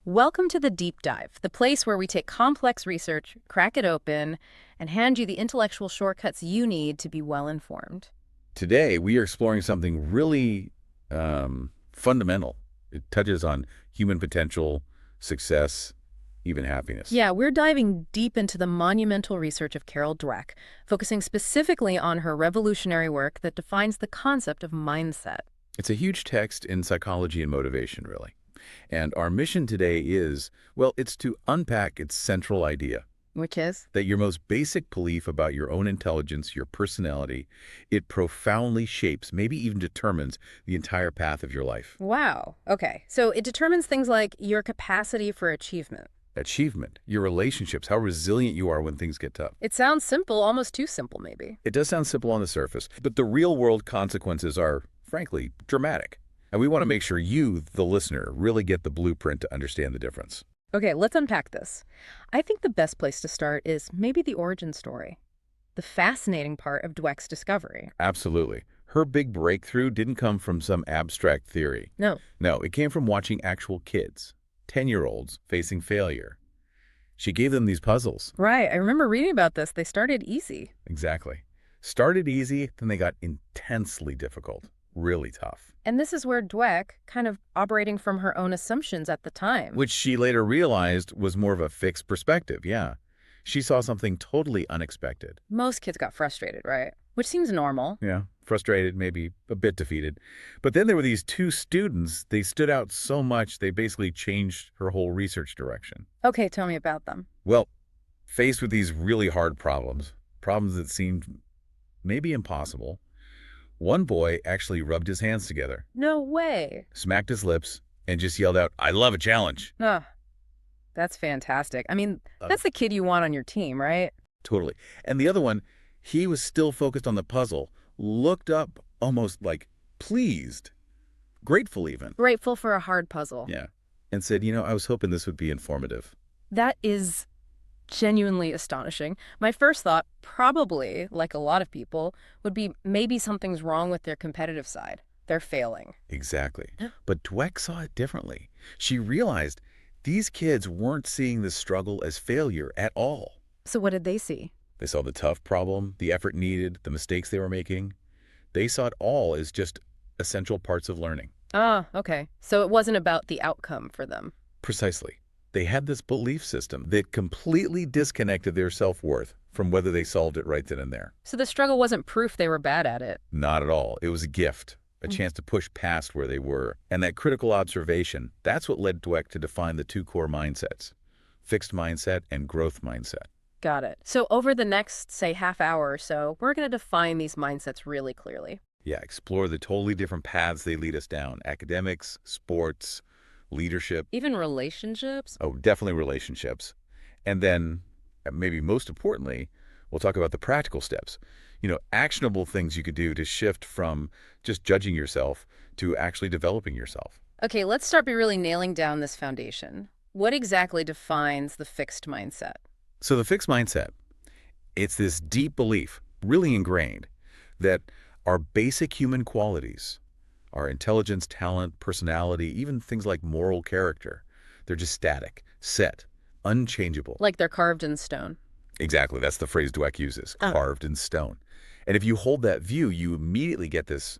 Welcome to the Deep Dive, the place where we take complex research, crack it open, and hand you the intellectual shortcuts you need to be well informed. Today, we are exploring something really fundamental. It touches on human potential, success, even happiness. Yeah, we're diving deep into the monumental research of Carol Dweck, focusing specifically on her revolutionary work that defines the concept of mindset. It's a huge text in psychology and motivation, really. And our mission today is, well, it's to unpack its central idea Which is? that your most basic belief about your own intelligence, your personality, it profoundly shapes, maybe even determines the entire path of your life. Wow. Okay. So it determines things like your capacity for achievement. Achievement, your relationships, how resilient you are when things get tough. It sounds simple, almost too simple, maybe. It does sound simple on the surface, but the real-world consequences are, frankly, dramatic. And we want to make sure you, the listener, really get the blueprint to understand the difference. Okay, let's unpack this. I think the best place to start is maybe the origin story, the fascinating part of Dweck's discovery. Absolutely. Her big breakthrough didn't come from some abstract theory. No. No, it came from watching actual kids, 10-year-olds, facing failure. She gave them these puzzles. Right, I remember reading about this. They started easy. Exactly. Started easy, then they got intensely difficult, really tough. And this is where Dweck, kind of operating from her own assumptions at the time. Which she later realized was more of a fixed perspective, yeah. She saw something totally unexpected. Most kids got frustrated, right? Which seems normal. Yeah, frustrated, maybe a bit defeated. But then there were these two students. They stood out so much, they basically changed her whole research direction. Okay, tell me about them. Well, faced with these really hard problems that seemed maybe impossible, one boy actually rubbed his hands together, No way. smacked his lips, and just yelled out, "I love a challenge." Ah, that's fantastic. I mean, that's the kid you want on your team, right? Totally. And the other one, he was still focused on the puzzle, looked up almost like pleased, grateful even. Grateful for a hard puzzle. Yeah. And said, I was hoping this would be informative. That is genuinely astonishing. My first thought, probably, like a lot of people, would be maybe something's wrong with their competitive side. They're failing. Exactly. But Dweck saw it differently. She realized these kids weren't seeing the struggle as failure at all. So what did they see? They saw the tough problem, the effort needed, the mistakes they were making. They saw it all as just essential parts of learning. Ah, okay. So it wasn't about the outcome for them. Precisely. They had this belief system that completely disconnected their self-worth from whether they solved it right then and there. So the struggle wasn't proof they were bad at it. Not at all. It was a gift, a chance to push past where they were. And that critical observation, that's what led Dweck to define the two core mindsets, fixed mindset and growth mindset. Got it. So over the next, say, half hour or so, we're going to define these mindsets really clearly. Yeah, explore the totally different paths they lead us down. Academics, sports, leadership. Even relationships? Oh, definitely relationships. And then, maybe most importantly, we'll talk about the practical steps. Actionable things you could do to shift from just judging yourself to actually developing yourself. Okay, let's start by really nailing down this foundation. What exactly defines the fixed mindset? So the fixed mindset, it's this deep belief, really ingrained, that our basic human qualities, our intelligence, talent, personality, even things like moral character, they're just static, set, unchangeable. Like they're carved in stone. Exactly. That's the phrase Dweck uses, Oh. carved in stone. And if you hold that view, you immediately get this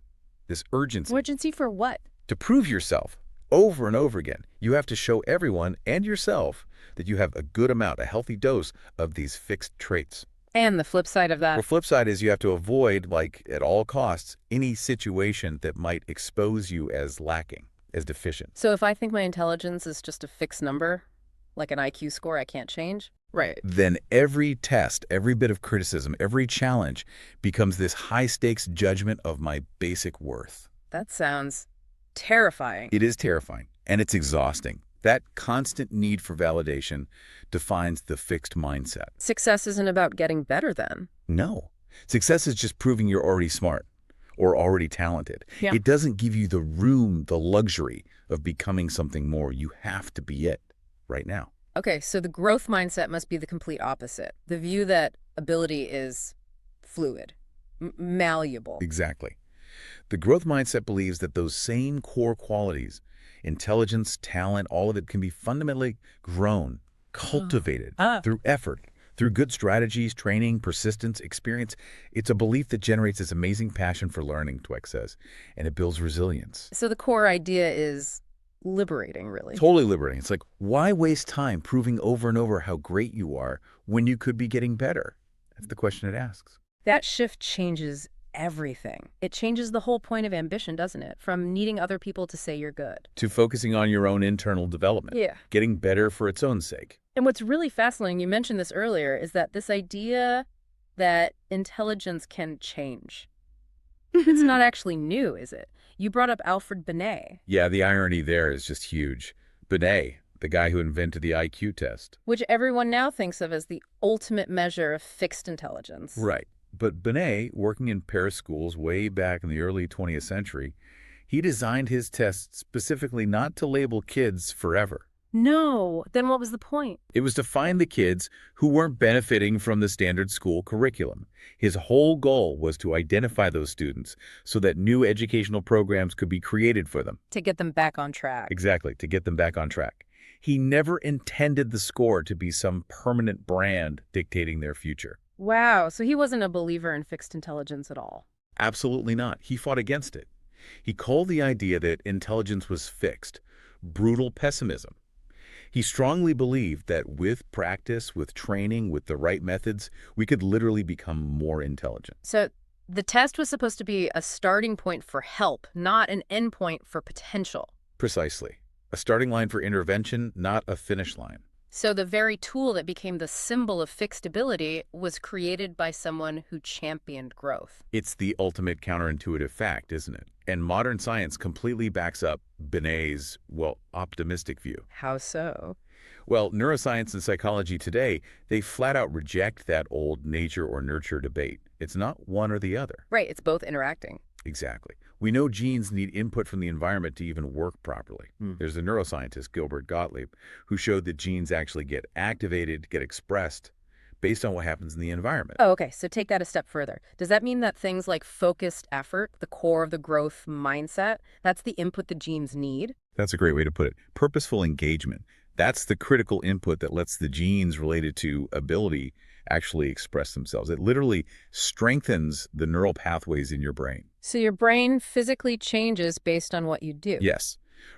urgency Urgency for what? to prove yourself over and over again. You have to show everyone and yourself that you have a good amount, a healthy dose of these fixed traits. And the flip side of that. The flip side is you have to avoid, at all costs, any situation that might expose you as lacking, as deficient. So if I think my intelligence is just a fixed number, like an IQ score I can't change? Right. Then every test, every bit of criticism, every challenge becomes this high-stakes judgment of my basic worth. That sounds terrifying. It is terrifying, and it's exhausting. That constant need for validation defines the fixed mindset. Success isn't about getting better then. No. Success is just proving you're already smart or already talented. Yeah. It doesn't give you the room, the luxury of becoming something more. You have to be it right now. Okay, so the growth mindset must be the complete opposite. The view that ability is fluid, malleable. Exactly. The growth mindset believes that those same core qualities, Intelligence, talent, all of it can be fundamentally grown, Oh. cultivated Ah. through effort, through good strategies, training, persistence, experience. It's a belief that generates this amazing passion for learning, Dweck says, and it builds resilience. So the core idea is liberating, really. Totally liberating. It's like, why waste time proving over and over how great you are when you could be getting better? That's the question it asks. That shift changes everything. It changes the whole point of ambition, doesn't it? From needing other people to say you're good. To focusing on your own internal development, Yeah. getting better for its own sake. And what's really fascinating, you mentioned this earlier, is that this idea that intelligence can change. It's not actually new, is it? You brought up Alfred Binet, Yeah, the irony there is just huge. Binet, the guy who invented the IQ test. which everyone now thinks of as the ultimate measure of fixed intelligence. Right. But Binet, working in Paris schools way back in the early 20th century, he designed his test specifically not to label kids forever. No, then what was the point? It was to find the kids who weren't benefiting from the standard school curriculum. His whole goal was to identify those students so that new educational programs could be created for them. To get them back on track. Exactly, to get them back on track. He never intended the score to be some permanent brand dictating their future. Wow, so he wasn't a believer in fixed intelligence at all. Absolutely not. He fought against it. He called the idea that intelligence was fixed brutal pessimism. He strongly believed that with practice, with training, with the right methods, we could literally become more intelligent. So the test was supposed to be a starting point for help, not an end point for potential. Precisely. A starting line for intervention, not a finish line. So the very tool that became the symbol of fixed ability was created by someone who championed growth. It's the ultimate counterintuitive fact, isn't it? And modern science completely backs up Binet's, well, optimistic view. How so? Well, neuroscience and psychology today, they flat out reject that old nature or nurture debate. It's not one or the other. Right, it's both interacting. Exactly. We know genes need input from the environment to even work properly. Hmm. There's a neuroscientist, Gilbert Gottlieb, who showed that genes actually get activated, get expressed based on what happens in the environment. Oh, okay, so take that a step further. Does that mean that things like focused effort, the core of the growth mindset, that's the input the genes need? That's a great way to put it. Purposeful engagement. That's the critical input that lets the genes related to ability actually express themselves. It literally strengthens the neural pathways in your brain. So your brain physically changes based on what you do. Yes.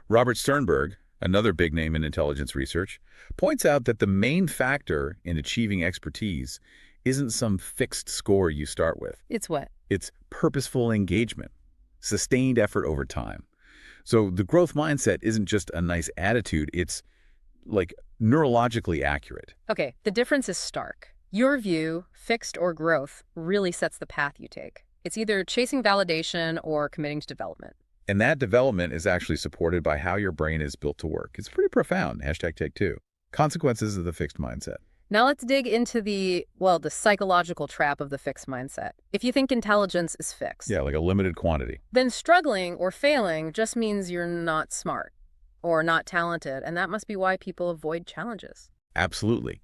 Robert Sternberg, another big name in intelligence research, points out that the main factor in achieving expertise isn't some fixed score you start with. It's what? It's purposeful engagement, sustained effort over time. So the growth mindset isn't just a nice attitude, it's like neurologically accurate. Okay, the difference is stark. Your view, fixed or growth, really sets the path you take. It's either chasing validation or committing to development. And that development is actually supported by how your brain is built to work. It's pretty profound. Hashtag take two. Consequences of the fixed mindset. Now let's dig into the psychological trap of the fixed mindset. If you think intelligence is fixed, Yeah, like a limited quantity. then struggling or failing just means you're not smart or not talented, and that must be why people avoid challenges. Absolutely.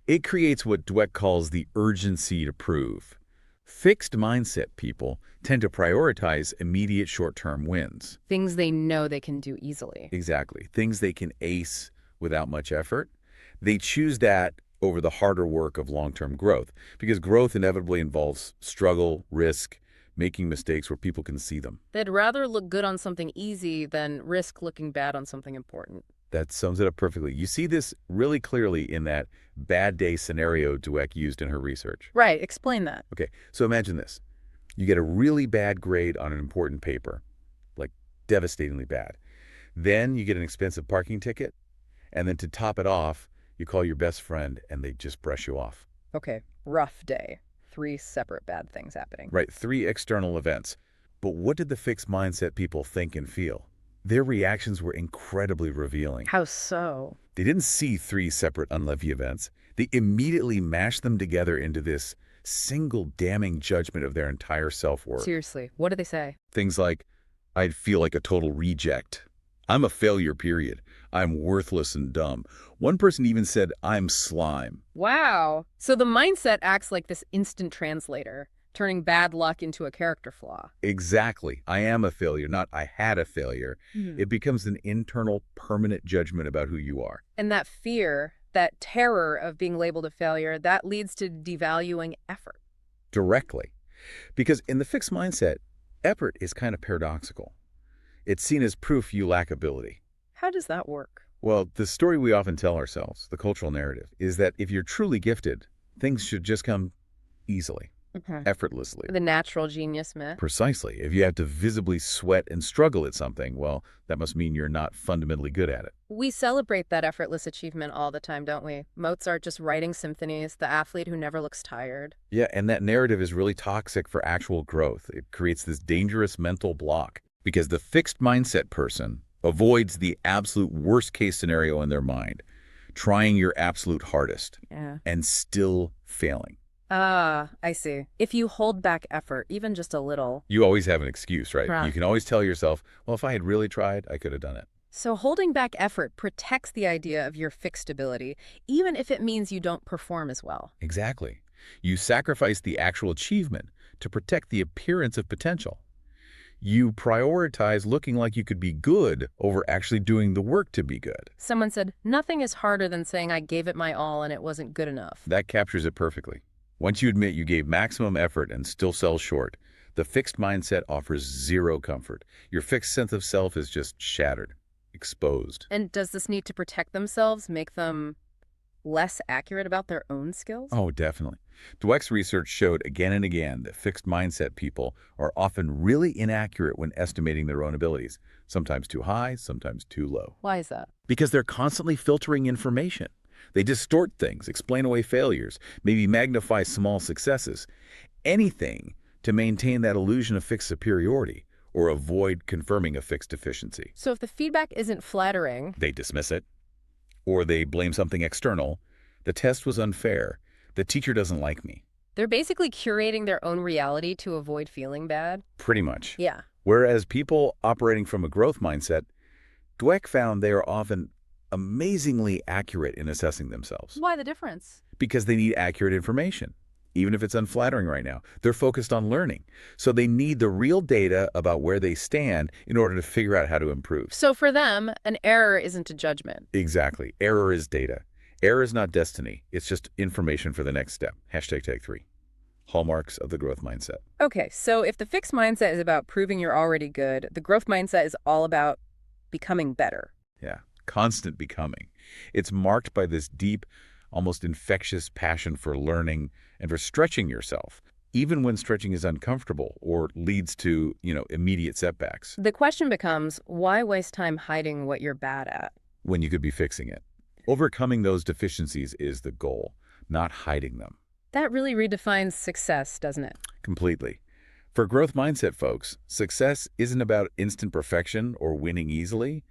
It creates what Dweck calls the urgency to prove. Fixed mindset people tend to prioritize immediate short-term wins. Things they know they can do easily. Exactly. Things they can ace without much effort. They choose that over the harder work of long-term growth because growth inevitably involves struggle, risk, making mistakes where people can see them. They'd rather look good on something easy than risk looking bad on something important. That sums it up perfectly. You see this really clearly in that bad day scenario Dweck used in her research. Right, explain that. Okay, so imagine this. You get a really bad grade on an important paper, like devastatingly bad. Then you get an expensive parking ticket, and then to top it off, you call your best friend and they just brush you off. Okay, rough day. 3 separate bad things happening. Right, 3 external events. But what did the fixed mindset people think and feel? Their reactions were incredibly revealing. How so? They didn't see 3 separate unlovely events. They immediately mashed them together into this single damning judgment of their entire self-worth. Seriously, what do they say? Things like, I'd feel like a total reject. I'm a failure, period. I'm worthless and dumb. One person even said, I'm slime. Wow. So the mindset acts like this instant translator. turning bad luck into a character flaw. Exactly. I am a failure, not I had a failure. Hmm. It becomes an internal, permanent judgment about who you are. And that fear, that terror of being labeled a failure, that leads to devaluing effort. Directly. Because in the fixed mindset, effort is kind of paradoxical. It's seen as proof you lack ability. How does that work? Well, the story we often tell ourselves, the cultural narrative, is that if you're truly gifted, things should just come easily, Okay. effortlessly. The natural genius myth. Precisely. If you have to visibly sweat and struggle at something, well, that must mean you're not fundamentally good at it. We celebrate that effortless achievement all the time, don't we? Mozart just writing symphonies, the athlete who never looks tired. Yeah, and that narrative is really toxic for actual growth. It creates this dangerous mental block because the fixed mindset person avoids the absolute worst case scenario in their mind, trying your absolute hardest Yeah. and still failing. Ah, I see. If you hold back effort, even just a little. You always have an excuse, right? Right. You can always tell yourself, well, if I had really tried, I could have done it. So holding back effort protects the idea of your fixed ability, even if it means you don't perform as well. Exactly. You sacrifice the actual achievement to protect the appearance of potential. You prioritize looking like you could be good over actually doing the work to be good. Someone said, nothing is harder than saying I gave it my all and it wasn't good enough. That captures it perfectly. Once you admit you gave maximum effort and still sell short, the fixed mindset offers zero comfort. Your fixed sense of self is just shattered, exposed. And does this need to protect themselves make them less accurate about their own skills? Oh, definitely. Dweck's research showed again and again that fixed mindset people are often really inaccurate when estimating their own abilities, sometimes too high, sometimes too low. Why is that? Because they're constantly filtering information. They distort things, explain away failures, maybe magnify small successes. Anything to maintain that illusion of fixed superiority or avoid confirming a fixed deficiency. So if the feedback isn't flattering, They dismiss it, or they blame something external. The test was unfair. The teacher doesn't like me. they're basically curating their own reality to avoid feeling bad. Pretty much. Yeah. Whereas people operating from a growth mindset, Dweck found they are often amazingly accurate in assessing themselves Why the difference? because they need accurate information. Even if it's unflattering right now, they're focused on learning. So they need the real data about where they stand in order to figure out how to improve. So for them, an error isn't a judgment. Exactly. Error is data. Error is not destiny. It's just information for the next step. Hashtag take 3. Hallmarks of the growth mindset. Okay, so if the fixed mindset is about proving you're already good, the growth mindset is all about becoming better. Yeah. Constant becoming. It's marked by this deep, almost infectious passion for learning and for stretching yourself, even when stretching is uncomfortable or leads to, immediate setbacks, The question becomes, why waste time hiding what you're bad at? when you could be fixing it. Overcoming those deficiencies is the goal, not hiding them. That really redefines success, doesn't it? Completely. For growth mindset folks, success isn't about instant perfection or winning easily.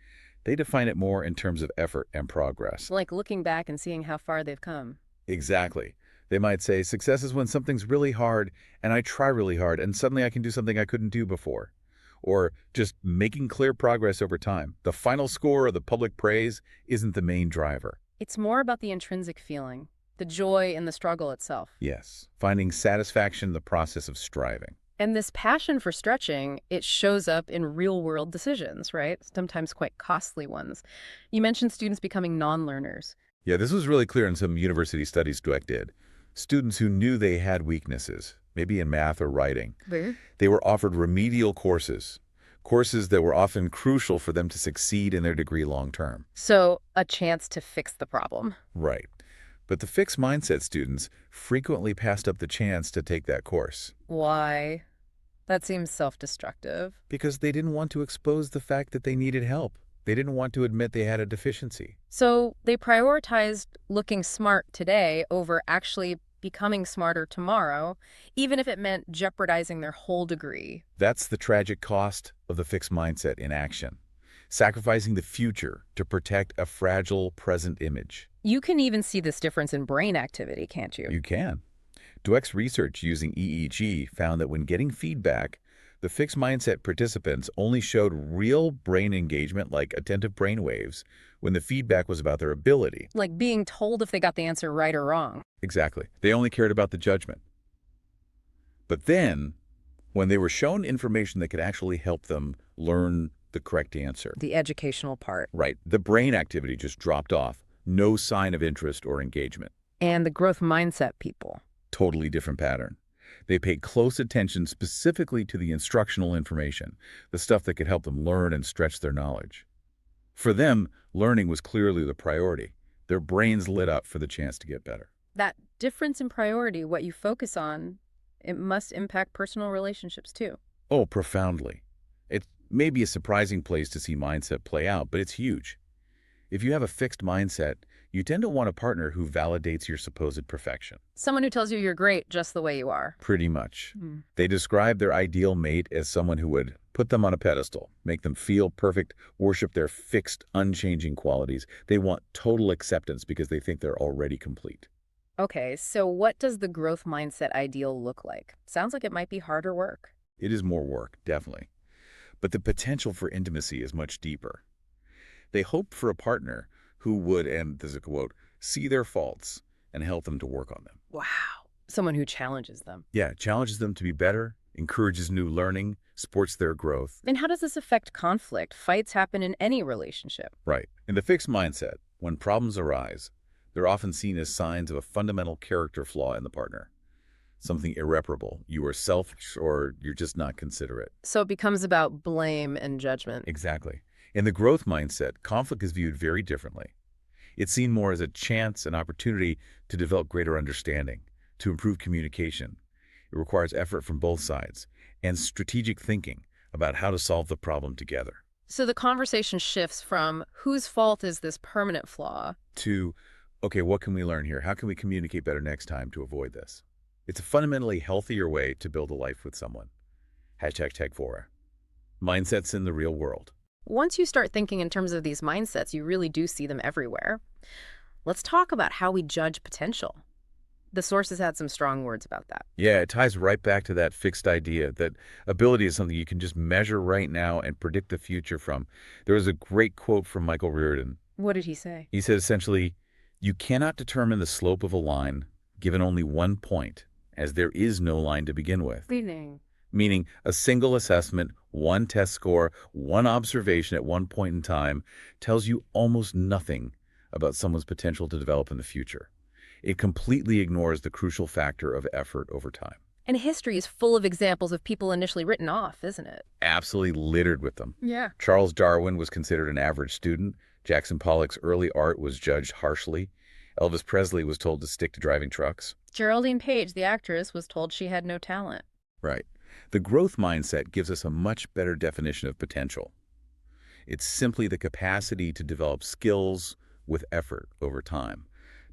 They define it more in terms of effort and progress. Like looking back and seeing how far they've come. Exactly. They might say, success is when something's really hard and I try really hard and suddenly I can do something I couldn't do before. Or just making clear progress over time. The final score or the public praise isn't the main driver. It's more about the intrinsic feeling, the joy in the struggle itself. Yes, finding satisfaction in the process of striving. And this passion for stretching, it shows up in real-world decisions, right? Sometimes quite costly ones. You mentioned students becoming non-learners. Yeah, this was really clear in some university studies Dweck did. Students who knew they had weaknesses, maybe in math or writing, they were offered remedial courses that were often crucial for them to succeed in their degree long term. So a chance to fix the problem. Right. But the fixed mindset students frequently passed up the chance to take that course Why? That seems self-destructive. because they didn't want to expose the fact that they needed help. They didn't want to admit they had a deficiency. So they prioritized looking smart today over actually becoming smarter tomorrow, even if it meant jeopardizing their whole degree. That's the tragic cost of the fixed mindset in action. Sacrificing the future to protect a fragile present image. You can even see this difference in brain activity, can't you? You can. Dweck's research using EEG found that when getting feedback, the fixed mindset participants only showed real brain engagement like attentive brain waves when the feedback was about their ability. Like being told if they got the answer right or wrong. Exactly. They only cared about the judgment. But then, when they were shown information that could actually help them learn the correct answer, The educational part. right, the brain activity just dropped off. No sign of interest or engagement. And the growth mindset people. Totally different pattern. They paid close attention specifically to the instructional information, the stuff that could help them learn and stretch their knowledge. For them, learning was clearly the priority. Their brains lit up for the chance to get better. That difference in priority, what you focus on, it must impact personal relationships too. Oh, profoundly. It may be a surprising place to see mindset play out, but it's huge. If you have a fixed mindset, you tend to want a partner who validates your supposed perfection. Someone who tells you you're great just the way you are. Pretty much. They describe their ideal mate as someone who would put them on a pedestal, make them feel perfect, worship their fixed, unchanging qualities. They want total acceptance because they think they're already complete. Okay, so what does the growth mindset ideal look like? Sounds like it might be harder work. It is more work, definitely. But the potential for intimacy is much deeper. They hope for a partner who would, and there's a quote, see their faults and help them to work on them. Wow. Someone who challenges them. Yeah, challenges them to be better, encourages new learning, supports their growth. And how does this affect conflict? Fights happen in any relationship. Right. In the fixed mindset, when problems arise, they're often seen as signs of a fundamental character flaw in the partner. Something irreparable. You are selfish or you're just not considerate. So it becomes about blame and judgment. Exactly. In the growth mindset, conflict is viewed very differently. It's seen more as a chance, an opportunity to develop greater understanding, to improve communication. It requires effort from both sides and strategic thinking about how to solve the problem together. So the conversation shifts from whose fault is this permanent flaw To, okay, what can we learn here? How can we communicate better next time to avoid this? It's a fundamentally healthier way to build a life with someone. #TechFora. Mindsets in the real world. Once you start thinking in terms of these mindsets, you really do see them everywhere. Let's talk about how we judge potential. The sources had some strong words about that. Yeah, it ties right back to that fixed idea that ability is something you can just measure right now and predict the future from. There was a great quote from Michael Reardon. What did he say? He said essentially, you cannot determine the slope of a line given only one point, as there is no line to begin with. Meaning a single assessment, one test score, one observation at one point in time tells you almost nothing about someone's potential to develop in the future. It completely ignores the crucial factor of effort over time. And history is full of examples of people initially written off, isn't it? Absolutely littered with them. Yeah. Charles Darwin was considered an average student. Jackson Pollock's early art was judged harshly. Elvis Presley was told to stick to driving trucks. Geraldine Page, the actress, was told she had no talent. Right. The growth mindset gives us a much better definition of potential. It's simply the capacity to develop skills with effort over time,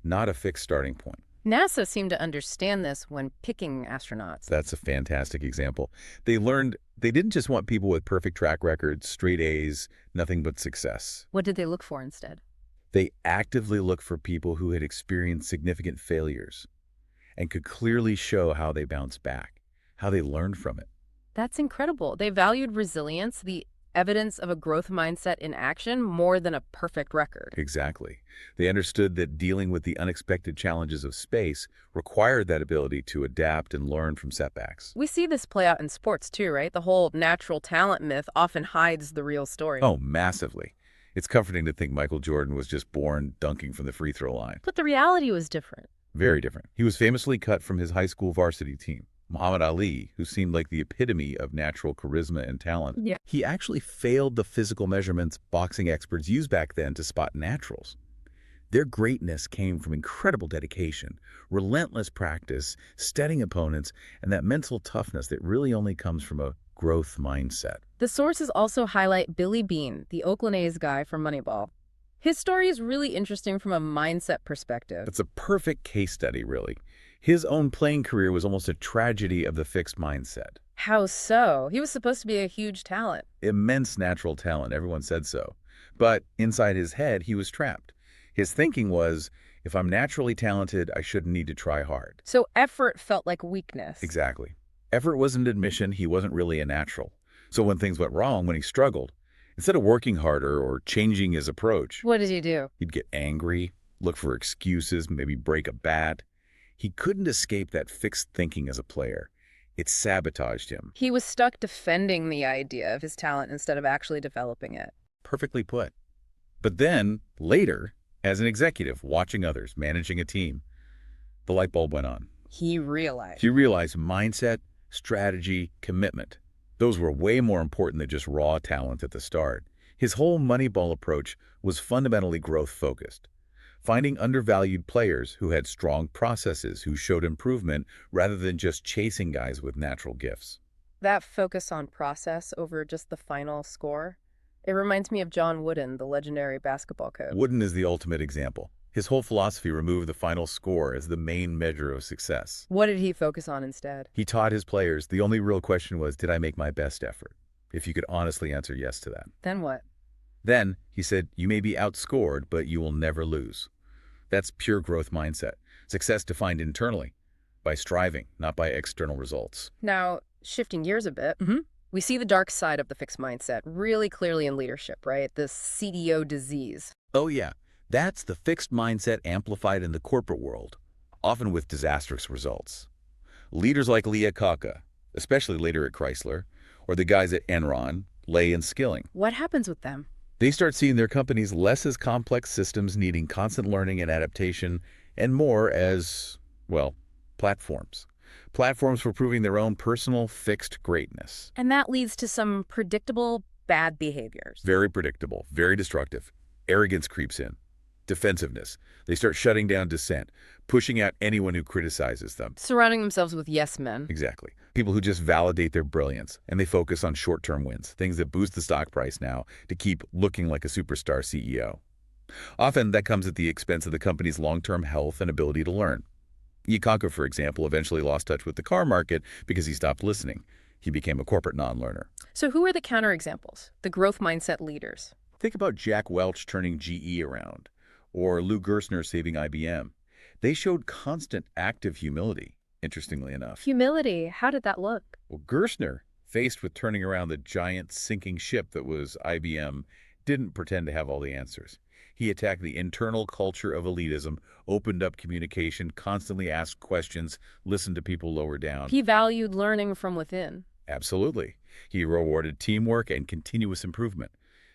not a fixed starting point. NASA seemed to understand this when picking astronauts. That's a fantastic example. They learned they didn't just want people with perfect track records, straight A's, nothing but success. What did they look for instead? They actively looked for people who had experienced significant failures and could clearly show how they bounced back, how they learned from it. That's incredible. They valued resilience, the evidence of a growth mindset in action, more than a perfect record. Exactly. They understood that dealing with the unexpected challenges of space required that ability to adapt and learn from setbacks. We see this play out in sports too, right? The whole natural talent myth often hides the real story. Oh, massively. It's comforting to think Michael Jordan was just born dunking from the free throw line. But the reality was different. Very different. He was famously cut from his high school varsity team. Muhammad Ali, who seemed like the epitome of natural charisma and talent, he actually failed the physical measurements boxing experts used back then to spot naturals. Their greatness came from incredible dedication, relentless practice, studying opponents, and that mental toughness that really only comes from a growth mindset. The sources also highlight Billy Beane, the Oakland A's guy from Moneyball. His story is really interesting from a mindset perspective. It's a perfect case study, really. His own playing career was almost a tragedy of the fixed mindset. How so? He was supposed to be a huge talent. Immense natural talent, everyone said so. But inside his head, he was trapped. His thinking was, if I'm naturally talented, I shouldn't need to try hard. So effort felt like weakness. Exactly. Effort wasn't admission he wasn't really a natural. So when things went wrong, when he struggled, instead of working harder or changing his approach, What did he do? he'd get angry, look for excuses, maybe break a bat. He couldn't escape that fixed thinking as a player. It sabotaged him. He was stuck defending the idea of his talent instead of actually developing it. Perfectly put. But then, later, as an executive, watching others, managing a team, the light bulb went on. He realized. He realized mindset, strategy, commitment. Those were way more important than just raw talent at the start. His whole Moneyball approach was fundamentally growth-focused, finding undervalued players who had strong processes, who showed improvement, rather than just chasing guys with natural gifts. That focus on process over just the final score, it reminds me of John Wooden, the legendary basketball coach. Wooden is the ultimate example. His whole philosophy removed the final score as the main measure of success. What did he focus on instead? He taught his players the only real question was, did I make my best effort? If you could honestly answer yes to that. Then what? Then, he said, you may be outscored, but you will never lose. That's pure growth mindset. Success defined internally, by striving, not by external results. Now, shifting gears a bit, we see the dark side of the fixed mindset really clearly in leadership, right? The CDO disease. Oh yeah, that's the fixed mindset amplified in the corporate world, often with disastrous results. Leaders like Lee Iacocca, especially later at Chrysler, or the guys at Enron, Lay and Skilling. What happens with them? They start seeing their companies less as complex systems needing constant learning and adaptation, and more as, well, platforms. Platforms for proving their own personal fixed greatness. And that leads to some predictable bad behaviors. Very predictable, very destructive. Arrogance creeps in. Defensiveness. They start shutting down dissent, pushing out anyone who criticizes them. Surrounding themselves with yes men. Exactly. People who just validate their brilliance, and they focus on short-term wins, things that boost the stock price now to keep looking like a superstar CEO. Often, that comes at the expense of the company's long-term health and ability to learn. Iacocca, for example, eventually lost touch with the car market because he stopped listening. He became a corporate non-learner. So who are the counterexamples? The growth mindset leaders. Think about Jack Welch turning GE around, or Lou Gerstner saving IBM. They showed constant active humility, interestingly enough. Humility, how did that look? Well, Gerstner, faced with turning around the giant sinking ship that was IBM, didn't pretend to have all the answers. He attacked the internal culture of elitism, opened up communication, constantly asked questions, listened to people lower down. He valued learning from within. Absolutely. He rewarded teamwork and continuous improvement.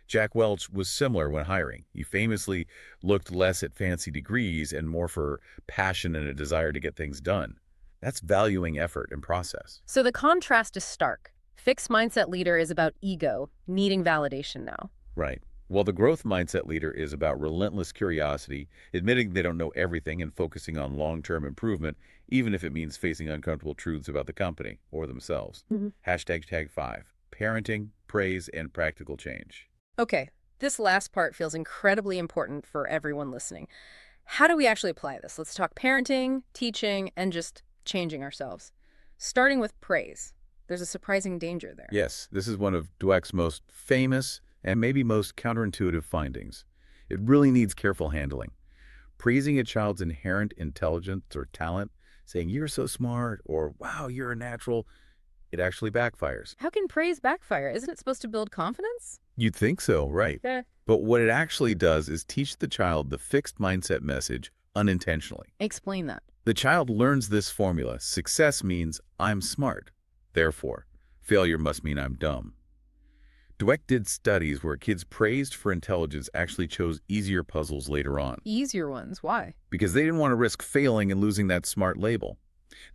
Jack Welch was similar when hiring. He famously looked less at fancy degrees and more for passion and a desire to get things done. That's valuing effort and process. So the contrast is stark. Fixed mindset leader is about ego, needing validation now. Right. While the growth mindset leader is about relentless curiosity, admitting they don't know everything and focusing on long-term improvement, even if it means facing uncomfortable truths about the company or themselves. #5. Parenting, praise, and practical change. Okay, this last part feels incredibly important for everyone listening. How do we actually apply this? Let's talk parenting, teaching, and just changing ourselves. Starting with praise. There's a surprising danger there. Yes, this is one of Dweck's most famous and maybe most counterintuitive findings. It really needs careful handling. Praising a child's inherent intelligence or talent, saying, you're so smart, or wow, you're a natural, it actually backfires. How can praise backfire? Isn't it supposed to build confidence? You'd think so, right? Yeah. But what it actually does is teach the child the fixed mindset message unintentionally. Explain that. The child learns this formula. Success means I'm smart. Therefore, failure must mean I'm dumb. Dweck did studies where kids praised for intelligence actually chose easier puzzles later on. Easier ones. Why? Because they didn't want to risk failing and losing that smart label.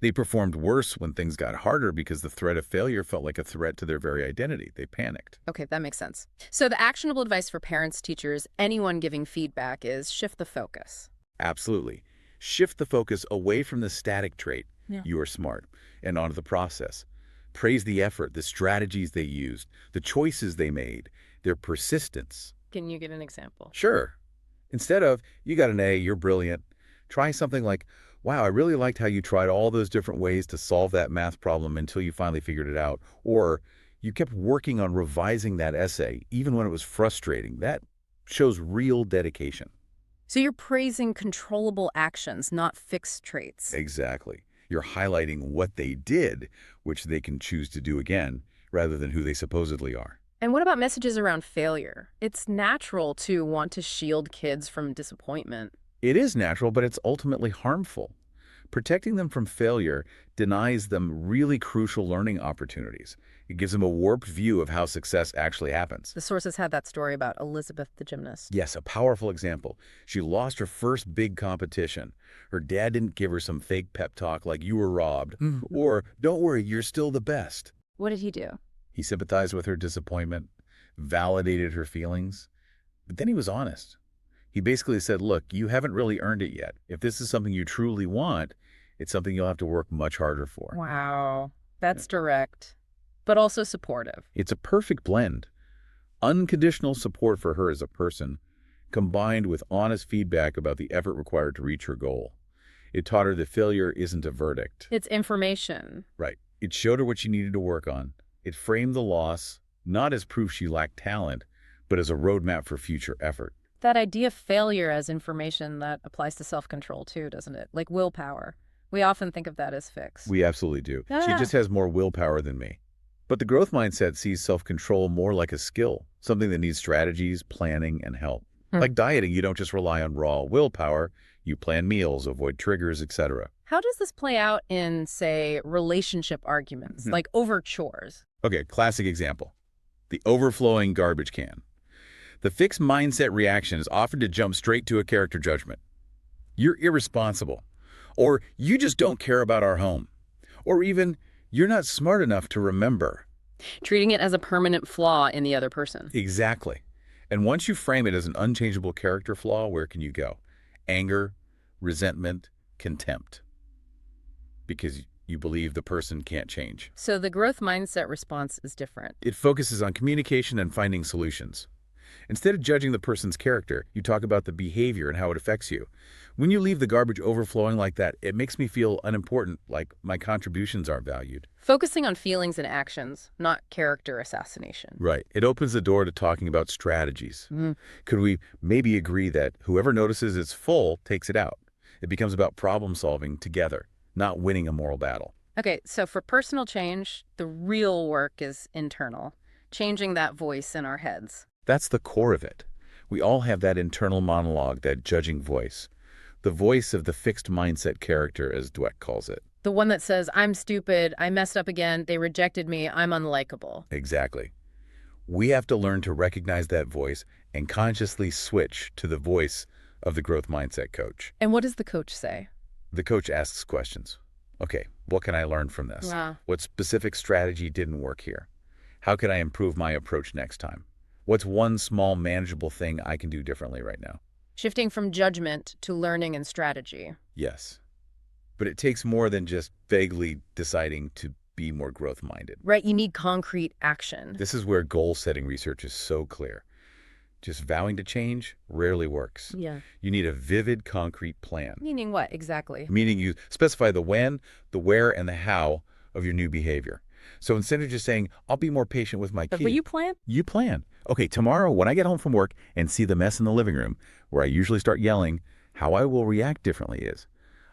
They performed worse when things got harder because the threat of failure felt like a threat to their very identity. They panicked. Okay, that makes sense. So the actionable advice for parents, teachers, anyone giving feedback is shift the focus. Absolutely. Shift the focus away from the static trait, you are smart, and onto the process. Praise the effort, the strategies they used, the choices they made, their persistence. Can you give an example? Sure. Instead of, you got an A, you're brilliant, try something like, wow, I really liked how you tried all those different ways to solve that math problem until you finally figured it out. Or you kept working on revising that essay, even when it was frustrating. That shows real dedication. So you're praising controllable actions, not fixed traits. Exactly. You're highlighting what they did, which they can choose to do again, rather than who they supposedly are. And what about messages around failure? It's natural to want to shield kids from disappointment. It is natural, but it's ultimately harmful. Protecting them from failure denies them really crucial learning opportunities. It gives them a warped view of how success actually happens. The sources had that story about Elizabeth the gymnast. Yes, a powerful example. She lost her first big competition. Her dad didn't give her some fake pep talk like "you were robbed" or "don't worry, you're still the best." What did he do? He sympathized with her disappointment, validated her feelings, but then he was honest. He basically said, look, you haven't really earned it yet. If this is something you truly want, it's something you'll have to work much harder for. Wow, that's direct, but also supportive. It's a perfect blend. Unconditional support for her as a person, combined with honest feedback about the effort required to reach her goal. It taught her that failure isn't a verdict. It's information. Right. It showed her what she needed to work on. It framed the loss, not as proof she lacked talent, but as a roadmap for future effort. That idea of failure as information, that applies to self-control too, doesn't it? Like willpower. We often think of that as fixed. We absolutely do. She Ah. just has more willpower than me. But the growth mindset sees self-control more like a skill, something that needs strategies, planning, and help. Like dieting, you don't just rely on raw willpower. You plan meals, avoid triggers, etc. How does this play out in, say, relationship arguments, like over chores? Okay, classic example. The overflowing garbage can. The fixed mindset reaction is often to jump straight to a character judgment. You're irresponsible. Or you just don't care about our home. Or even, you're not smart enough to remember. Treating it as a permanent flaw in the other person. Exactly. And once you frame it as an unchangeable character flaw, where can you go? Anger, resentment, contempt. Because you believe the person can't change. So the growth mindset response is different. It focuses on communication and finding solutions. Instead of judging the person's character, you talk about the behavior and how it affects you. When you leave the garbage overflowing like that, it makes me feel unimportant, like my contributions aren't valued. Focusing on feelings and actions, not character assassination. Right. It opens the door to talking about strategies. Could we maybe agree that whoever notices it's full takes it out? It becomes about problem solving together, not winning a moral battle. Okay, so for personal change, the real work is internal, changing that voice in our heads. That's the core of it. We all have that internal monologue, that judging voice. The voice of the fixed mindset character, as Dweck calls it. The one that says, I'm stupid, I messed up again, they rejected me, I'm unlikable. Exactly. We have to learn to recognize that voice and consciously switch to the voice of the growth mindset coach. And what does the coach say? The coach asks questions. Okay, what can I learn from this? Wow. What specific strategy didn't work here? How can I improve my approach next time? What's one small manageable thing I can do differently right now? Shifting from judgment to learning and strategy. Yes. But it takes more than just vaguely deciding to be more growth-minded. Right, you need concrete action. This is where goal-setting research is so clear. Just vowing to change rarely works. Yeah. You need a vivid, concrete plan. Meaning what, exactly? Meaning you specify the when, the where, and the how of your new behavior. So instead of just saying, I'll be more patient with my kid. But you plan? You plan. Okay, tomorrow when I get home from work and see the mess in the living room, where I usually start yelling, how I will react differently is,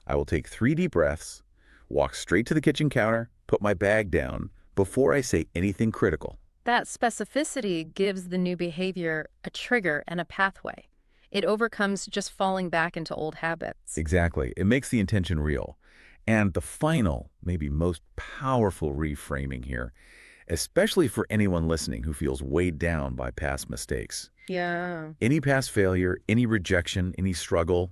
I will take 3 deep breaths, walk straight to the kitchen counter, put my bag down before I say anything critical. That specificity gives the new behavior a trigger and a pathway. It overcomes just falling back into old habits. Exactly. It makes the intention real. And the final, maybe most powerful reframing here, especially for anyone listening who feels weighed down by past mistakes. Yeah. Any past failure, any rejection, any struggle,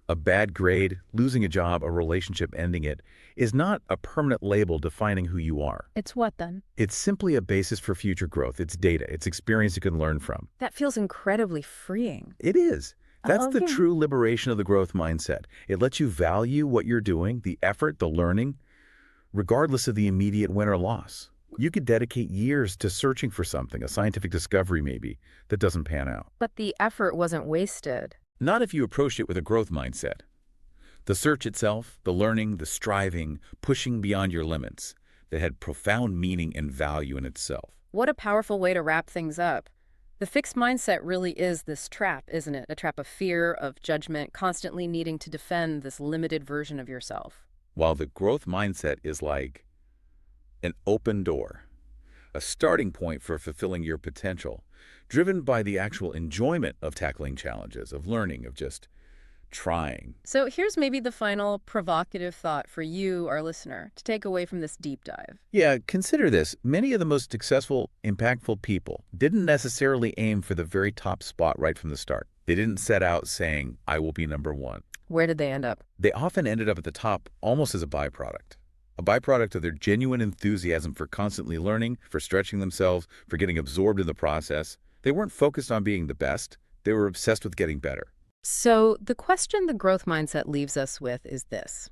a bad grade, losing a job, a relationship ending it, is not a permanent label defining who you are. It's what then? It's simply a basis for future growth. It's data. It's experience you can learn from. That feels incredibly freeing. It is. That's the Okay. true liberation of the growth mindset. It lets you value what you're doing, the effort, the learning, regardless of the immediate win or loss. You could dedicate years to searching for something, a scientific discovery maybe, that doesn't pan out. But the effort wasn't wasted. Not if you approach it with a growth mindset. The search itself, the learning, the striving, pushing beyond your limits, that had profound meaning and value in itself. What a powerful way to wrap things up. The fixed mindset really is this trap, isn't it? A trap of fear, of judgment, constantly needing to defend this limited version of yourself. While the growth mindset is like an open door, a starting point for fulfilling your potential, driven by the actual enjoyment of tackling challenges, of learning, of just trying. So here's maybe the final provocative thought for you, our listener, to take away from this deep dive. Yeah, consider this. Many of the most successful, impactful people didn't necessarily aim for the very top spot right from the start. They didn't set out saying, I will be number one. Where did they end up? They often ended up at the top almost as a byproduct of their genuine enthusiasm for constantly learning, for stretching themselves, for getting absorbed in the process. They weren't focused on being the best. They were obsessed with getting better. So the question the growth mindset leaves us with is this.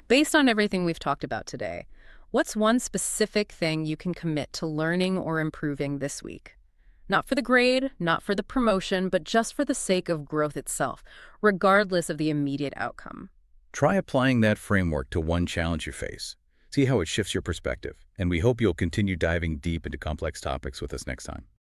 Based on everything we've talked about today, what's one specific thing you can commit to learning or improving this week? Not for the grade, not for the promotion, but just for the sake of growth itself, regardless of the immediate outcome. Try applying that framework to one challenge you face. See how it shifts your perspective. And we hope you'll continue diving deep into complex topics with us next time.